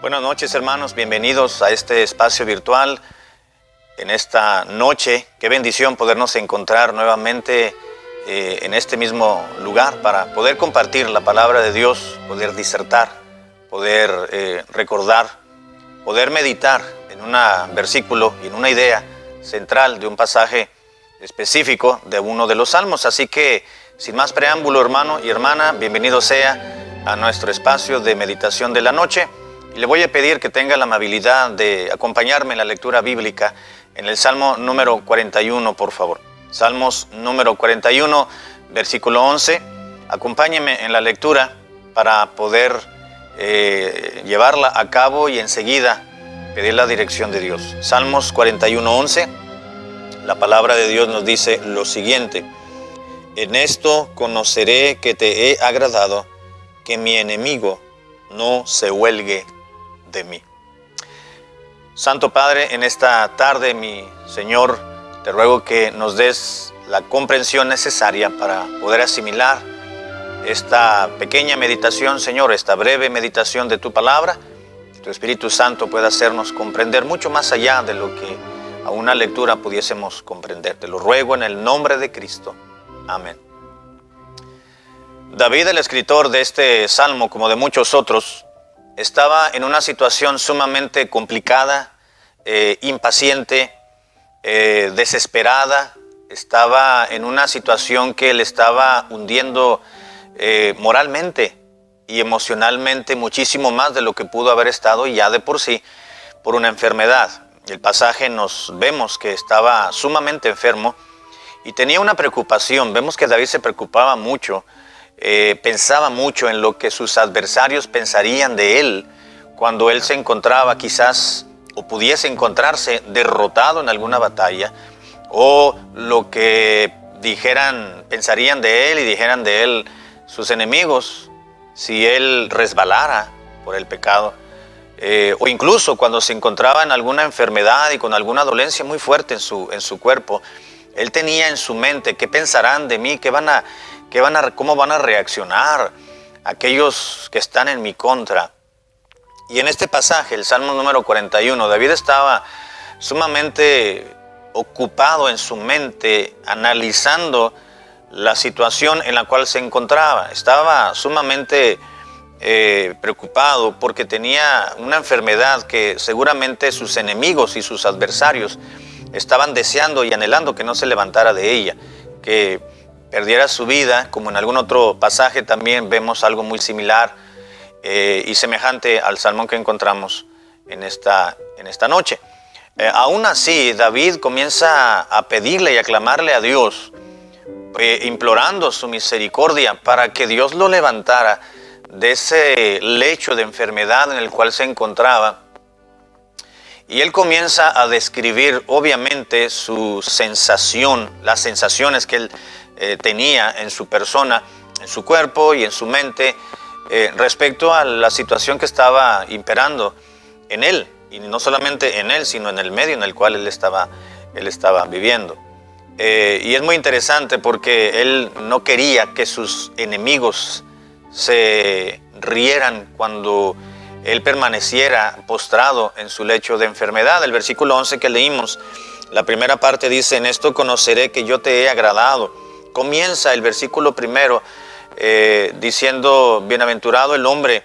Buenas noches, hermanos, bienvenidos a este espacio virtual en esta noche. Qué bendición podernos encontrar nuevamente en este mismo lugar para poder compartir la palabra de Dios, poder disertar, poder recordar, poder meditar en un versículo y en una idea central de un pasaje específico de uno de los salmos. Así que, sin más preámbulo, hermano y hermana, bienvenido sea a nuestro espacio de meditación de la noche. Y le voy a pedir que tenga la amabilidad de acompañarme en la lectura bíblica en el Salmo número 41, por favor. Salmos número 41, versículo 11. Acompáñeme en la lectura para poder llevarla a cabo y enseguida pedir la dirección de Dios. Salmos 41, 11. La palabra de Dios nos dice lo siguiente: En esto conoceré que te he agradado, que mi enemigo no se huelgue de mí. Santo Padre, en esta tarde, mi Señor, te ruego que nos des la comprensión necesaria para poder asimilar esta pequeña meditación, Señor, esta breve meditación de tu palabra. Tu Espíritu Santo pueda hacernos comprender mucho más allá de lo que a una lectura pudiésemos comprender. Te lo ruego en el nombre de Cristo. Amén. David, el escritor de este salmo, como de muchos otros, estaba en una situación sumamente complicada, impaciente, desesperada. Estaba en una situación que le estaba hundiendo moralmente y emocionalmente muchísimo más de lo que pudo haber estado ya de por sí por una enfermedad. El pasaje nos vemos que estaba sumamente enfermo y tenía una preocupación. Vemos que David se preocupaba mucho. Pensaba mucho en lo que sus adversarios pensarían de él cuando él se encontraba quizás o pudiese encontrarse derrotado en alguna batalla, o lo que pensarían de él y dijeran de él sus enemigos si él resbalara por el pecado, o incluso cuando se encontraba en alguna enfermedad y con alguna dolencia muy fuerte en su cuerpo. Él tenía en su mente: ¿qué pensarán de mí? ¿Cómo van a reaccionar aquellos que están en mi contra? Y en este pasaje, el Salmo número 41, David estaba sumamente ocupado en su mente, analizando la situación en la cual se encontraba. Estaba sumamente preocupado porque tenía una enfermedad que seguramente sus enemigos y sus adversarios estaban deseando y anhelando que no se levantara de ella, que perdiera su vida. Como en algún otro pasaje también vemos algo muy similar y semejante al salmón que encontramos en esta noche. Aún así, David comienza a pedirle y a clamarle a Dios, implorando su misericordia para que Dios lo levantara de ese lecho de enfermedad en el cual se encontraba. Y él comienza a describir obviamente su sensación, las sensaciones que él tenía en su persona, en su cuerpo y en su mente, respecto a la situación que estaba imperando en él, y no solamente en él, sino en el medio en el cual él estaba viviendo. Y es muy interesante porque él no quería que sus enemigos se rieran cuando él permaneciera postrado en su lecho de enfermedad. El versículo 11 que leímos, la primera parte dice: En esto conoceré que yo te he agradado. Comienza el versículo primero diciendo: bienaventurado el hombre,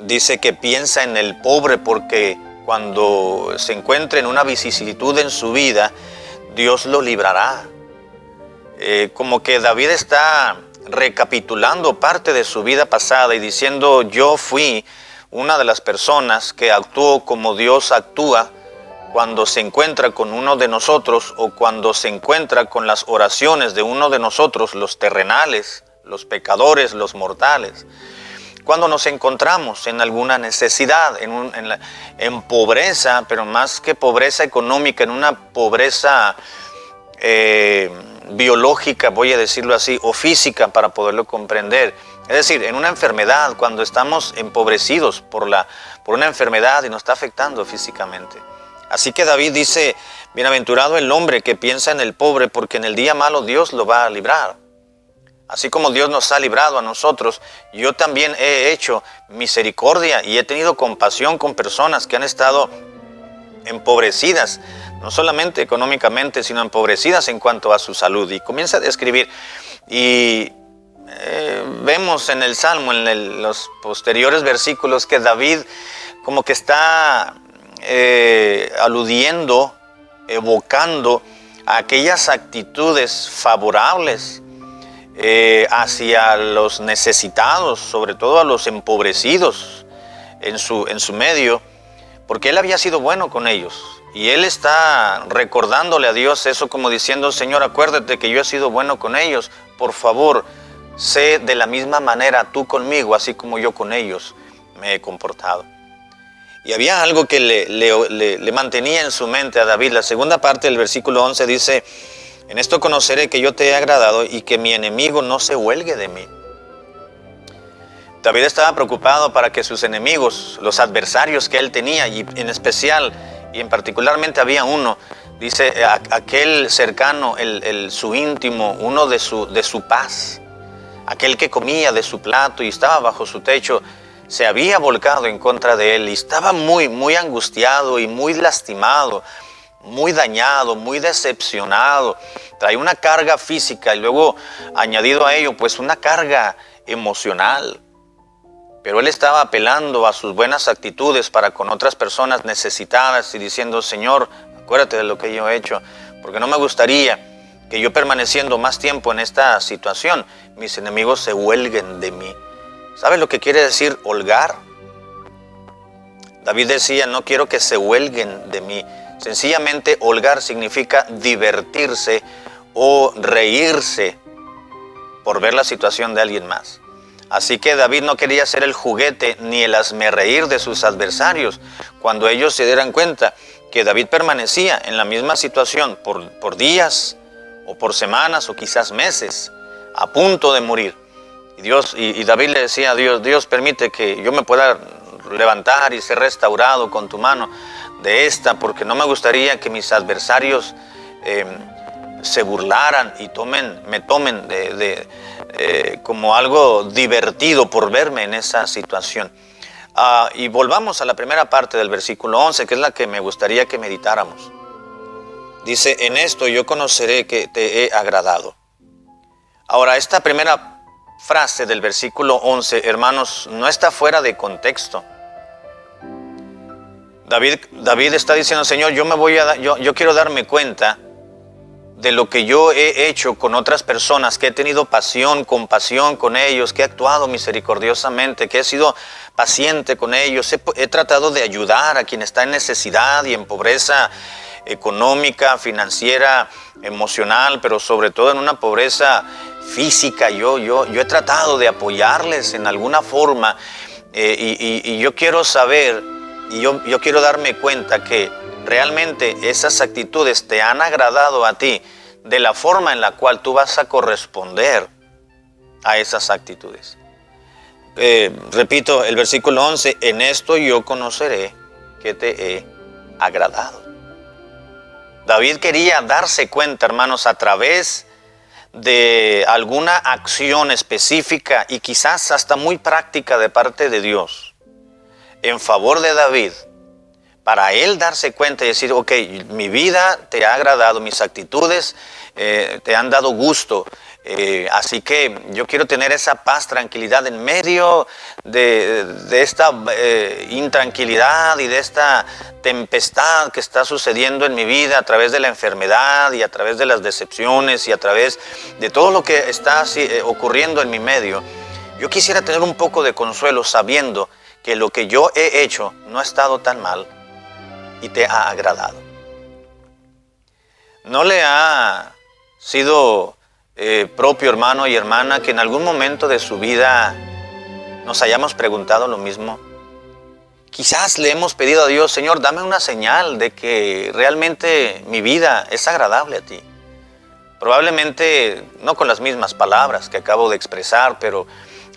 dice, que piensa en el pobre, porque cuando se encuentre en una vicisitud en su vida, Dios lo librará. Como que David está recapitulando parte de su vida pasada y diciendo: yo fui una de las personas que actuó como Dios actúa cuando se encuentra con uno de nosotros, o cuando se encuentra con las oraciones de uno de nosotros, los terrenales, los pecadores, los mortales. Cuando nos encontramos en alguna necesidad, en pobreza, pero más que pobreza económica, en una pobreza biológica, voy a decirlo así, o física, para poderlo comprender. Es decir, en una enfermedad, cuando estamos empobrecidos por una enfermedad y nos está afectando físicamente. Así que David dice: bienaventurado el hombre que piensa en el pobre, porque en el día malo Dios lo va a librar. Así como Dios nos ha librado a nosotros, yo también he hecho misericordia y he tenido compasión con personas que han estado empobrecidas, no solamente económicamente, sino empobrecidas en cuanto a su salud. Y comienza a describir, y vemos en el Salmo, en los posteriores versículos, que David como que está aludiendo, evocando aquellas actitudes favorables hacia los necesitados, sobre todo a los empobrecidos en su medio, porque él había sido bueno con ellos. Y él está recordándole a Dios eso, como diciendo: Señor, acuérdate que yo he sido bueno con ellos. Por favor, sé de la misma manera tú conmigo, así como yo con ellos me he comportado. Y había algo que le mantenía en su mente a David. La segunda parte del versículo 11 dice: en esto conoceré que yo te he agradado y que mi enemigo no se huelgue de mí. David estaba preocupado para que sus enemigos, los adversarios que él tenía, y en especial y en particularmente había uno, dice, aquel cercano, su íntimo, uno de su paz, aquel que comía de su plato y estaba bajo su techo, se había volcado en contra de él y estaba muy angustiado y muy lastimado, muy dañado, muy decepcionado. Trae una carga física y luego añadido a ello pues una carga emocional. Pero él estaba apelando a sus buenas actitudes para con otras personas necesitadas y diciendo: Señor, acuérdate de lo que yo he hecho, porque no me gustaría que yo, permaneciendo más tiempo en esta situación, mis enemigos se huelguen de mí. ¿Sabes lo que quiere decir holgar? David decía: no quiero que se huelguen de mí. Sencillamente holgar significa divertirse o reírse por ver la situación de alguien más. Así que David no quería ser el juguete ni el hazmerreír de sus adversarios. Cuando ellos se dieran cuenta que David permanecía en la misma situación por días o por semanas o quizás meses, a punto de morir. Y David le decía a Dios: Dios, permite que yo me pueda levantar y ser restaurado con tu mano de esta, porque no me gustaría que mis adversarios se burlaran y me tomen como algo divertido por verme en esa situación. Y volvamos a la primera parte del versículo 11, que es la que me gustaría que meditáramos. Dice: en esto yo conoceré que te he agradado. Ahora, esta primera frase del versículo 11, hermanos, no está fuera de contexto. David está diciendo: Señor, yo quiero darme cuenta de lo que yo he hecho con otras personas, que he tenido pasión, compasión con ellos, que he actuado misericordiosamente, que he sido paciente con ellos, he tratado de ayudar a quien está en necesidad y en pobreza económica, financiera, emocional, pero sobre todo en una pobreza física. Yo he tratado de apoyarles en alguna forma, y yo quiero saber, y yo quiero darme cuenta que realmente esas actitudes te han agradado a ti, de la forma en la cual tú vas a corresponder a esas actitudes. Repito el versículo 11, en esto yo conoceré que te he agradado. David quería darse cuenta, hermanos, a través de alguna acción específica y quizás hasta muy práctica de parte de Dios en favor de David, para él darse cuenta y decir: ok, mi vida te ha agradado, mis actitudes te han dado gusto, así que yo quiero tener esa paz, tranquilidad en medio de esta intranquilidad y de esta tempestad que está sucediendo en mi vida a través de la enfermedad y a través de las decepciones y a través de todo lo que está ocurriendo en mi medio. Yo quisiera tener un poco de consuelo sabiendo que lo que yo he hecho no ha estado tan mal y te ha agradado. ¿No le ha sido propio, hermano y hermana, que en algún momento de su vida nos hayamos preguntado lo mismo? Quizás le hemos pedido a Dios: Señor, dame una señal de que realmente mi vida es agradable a ti. Probablemente no con las mismas palabras que acabo de expresar, pero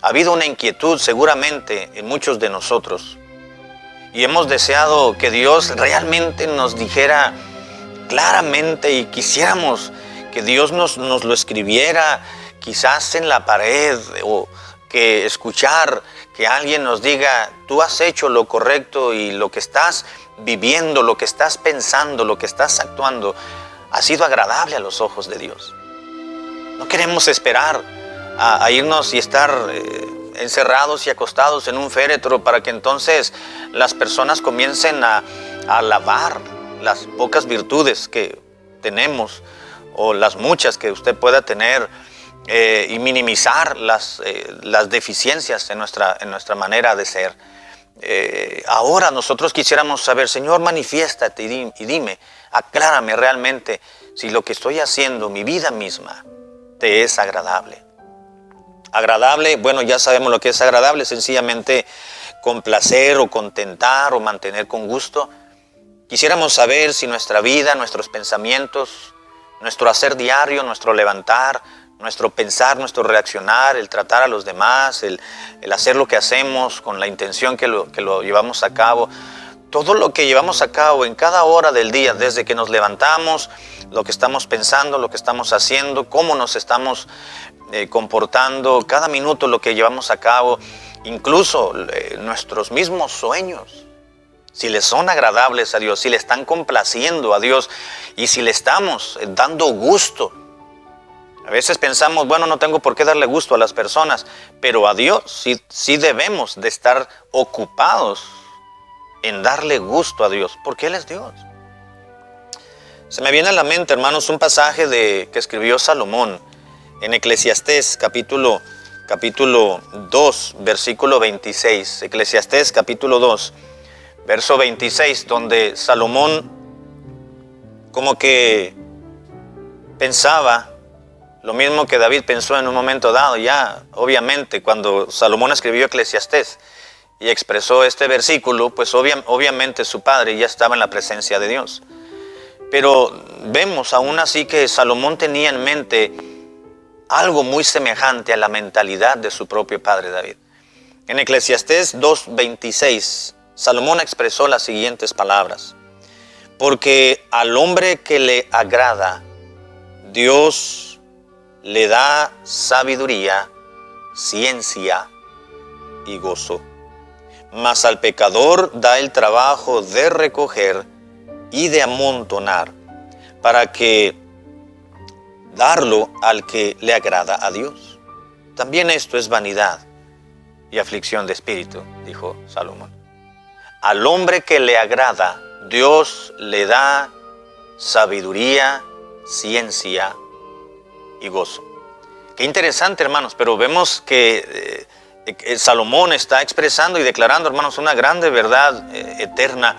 ha habido una inquietud seguramente en muchos de nosotros. Y hemos deseado que Dios realmente nos dijera claramente, y quisiéramos que Dios nos lo escribiera, quizás en la pared, o que escuchar que alguien nos diga, tú has hecho lo correcto y lo que estás viviendo, lo que estás pensando, lo que estás actuando, ha sido agradable a los ojos de Dios. No queremos esperar a irnos y estar encerrados y acostados en un féretro para que entonces las personas comiencen a alabar las pocas virtudes que tenemos o las muchas que usted pueda tener, y minimizar las deficiencias en nuestra manera de ser. Ahora nosotros quisiéramos saber, Señor, manifiéstate y dime, aclárame realmente si lo que estoy haciendo, mi vida misma, te es agradable. Agradable, bueno, ya sabemos lo que es agradable, sencillamente complacer o contentar o mantener con gusto. Quisiéramos saber si nuestra vida, nuestros pensamientos, nuestro hacer diario, nuestro levantar, nuestro pensar, nuestro reaccionar, el tratar a los demás, el hacer lo que hacemos con la intención que lo llevamos a cabo, todo lo que llevamos a cabo en cada hora del día, desde que nos levantamos, lo que estamos pensando, lo que estamos haciendo, cómo nos estamos comportando, cada minuto lo que llevamos a cabo, incluso nuestros mismos sueños, si les son agradables a Dios, si le están complaciendo a Dios y si le estamos dando gusto. A veces pensamos, bueno, no tengo por qué darle gusto a las personas, pero a Dios sí debemos de estar ocupados en darle gusto a Dios, porque Él es Dios. Se me viene a la mente, hermanos, un pasaje que escribió Salomón en Eclesiastés capítulo 2, versículo 26. Eclesiastés capítulo 2, verso 26, donde Salomón como que pensaba lo mismo que David pensó en un momento dado. Ya, obviamente, cuando Salomón escribió Eclesiastés y expresó este versículo, pues obviamente su padre ya estaba en la presencia de Dios. Pero vemos aún así que Salomón tenía en mente algo muy semejante a la mentalidad de su propio padre David. En Eclesiastés 2:26, Salomón expresó las siguientes palabras: porque al hombre que le agrada, Dios le da sabiduría, ciencia y gozo. Mas al pecador da el trabajo de recoger y de amontonar, para que darlo al que le agrada a Dios. También esto es vanidad y aflicción de espíritu, dijo Salomón. Al hombre que le agrada, Dios le da sabiduría, ciencia y gozo. Qué interesante, hermanos, pero vemos que Salomón está expresando y declarando, hermanos, una grande verdad eterna.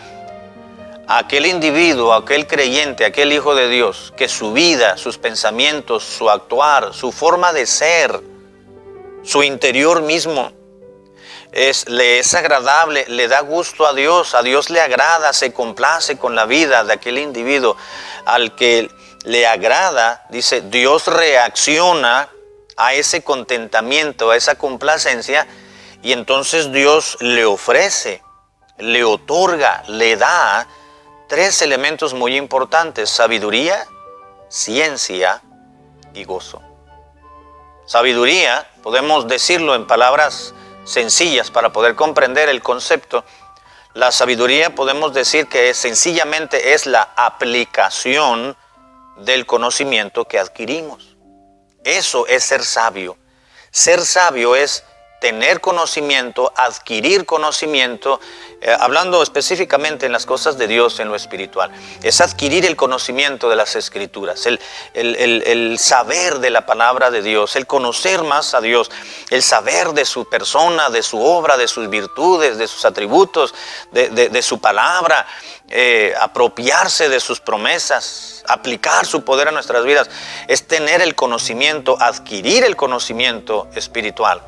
Aquel individuo, aquel creyente, aquel hijo de Dios, que su vida, sus pensamientos, su actuar, su forma de ser, su interior mismo, le es agradable, le da gusto a Dios le agrada, se complace con la vida de aquel individuo. Al que le agrada, dice, Dios reacciona a ese contentamiento, a esa complacencia, y entonces Dios le ofrece, le otorga, le da tres elementos muy importantes: sabiduría, ciencia y gozo. Sabiduría, podemos decirlo en palabras sencillas para poder comprender el concepto. La sabiduría podemos decir que sencillamente es la aplicación del conocimiento que adquirimos. Eso es ser sabio. Ser sabio es tener conocimiento, adquirir conocimiento, hablando específicamente en las cosas de Dios, en lo espiritual. Es adquirir el conocimiento de las Escrituras, el saber de la palabra de Dios, el conocer más a Dios, el saber de su persona, de su obra, de sus virtudes, de sus atributos, de su palabra, apropiarse de sus promesas, aplicar su poder a nuestras vidas. Es tener el conocimiento, adquirir el conocimiento espiritual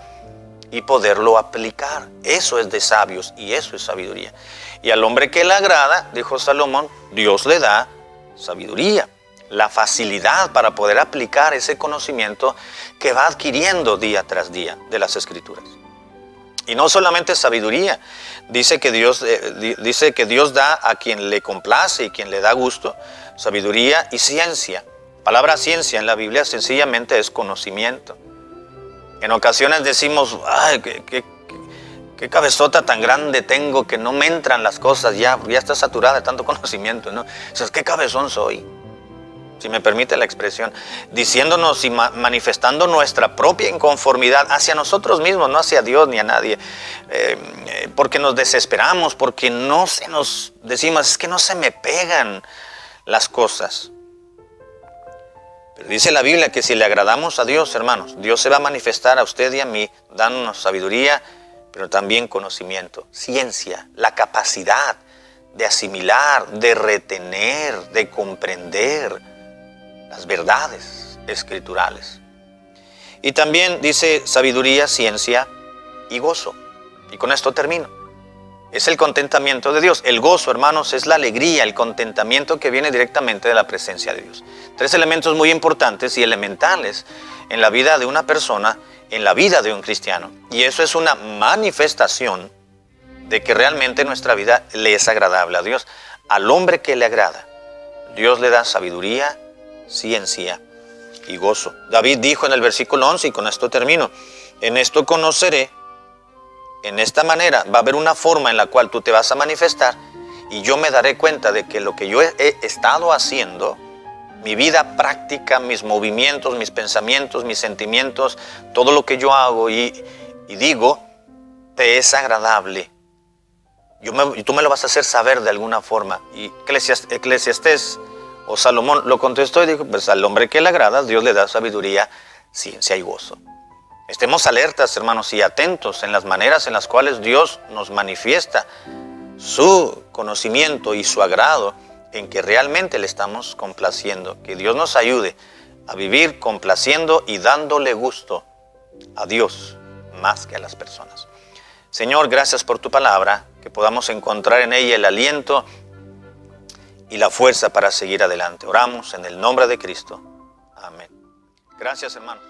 y poderlo aplicar. Eso es de sabios y eso es sabiduría. Y al hombre que le agrada, dijo Salomón, Dios le da sabiduría, la facilidad para poder aplicar ese conocimiento que va adquiriendo día tras día de las Escrituras. Y no solamente sabiduría, dice que Dios da a quien le complace y quien le da gusto, sabiduría y ciencia. La palabra ciencia en la Biblia sencillamente es conocimiento. En ocasiones decimos, ay, qué cabezota tan grande tengo que no me entran las cosas ya está saturada de tanto conocimiento, ¿no? O sea, qué cabezón soy, si me permite la expresión, diciéndonos y manifestando nuestra propia inconformidad hacia nosotros mismos, no hacia Dios ni a nadie, porque nos desesperamos, porque decimos, es que no se me pegan las cosas. Pero dice la Biblia que si le agradamos a Dios, hermanos, Dios se va a manifestar a usted y a mí, dándonos sabiduría, pero también conocimiento, ciencia, la capacidad de asimilar, de retener, de comprender las verdades escriturales. Y también dice sabiduría, ciencia y gozo. Y con esto termino. Es el contentamiento de Dios. El gozo, hermanos, es la alegría, el contentamiento que viene directamente de la presencia de Dios. 3 elementos muy importantes y elementales en la vida de una persona, en la vida de un cristiano. Y eso es una manifestación de que realmente nuestra vida le es agradable a Dios. Al hombre que le agrada, Dios le da sabiduría, ciencia y gozo. David dijo en el versículo 11, y con esto termino, en esto conoceré, en esta manera va a haber una forma en la cual tú te vas a manifestar y yo me daré cuenta de que lo que yo he estado haciendo, mi vida práctica, mis movimientos, mis pensamientos, mis sentimientos, todo lo que yo hago y digo, te es agradable. Tú me lo vas a hacer saber de alguna forma. Y Eclesiastés o Salomón lo contestó y dijo, pues al hombre que le agrada, Dios le da sabiduría, ciencia y gozo. Estemos alertas, hermanos, y atentos en las maneras en las cuales Dios nos manifiesta su conocimiento y su agrado, en que realmente le estamos complaciendo. Que Dios nos ayude a vivir complaciendo y dándole gusto a Dios más que a las personas. Señor, gracias por tu palabra, que podamos encontrar en ella el aliento y la fuerza para seguir adelante. Oramos en el nombre de Cristo. Amén. Gracias, hermanos.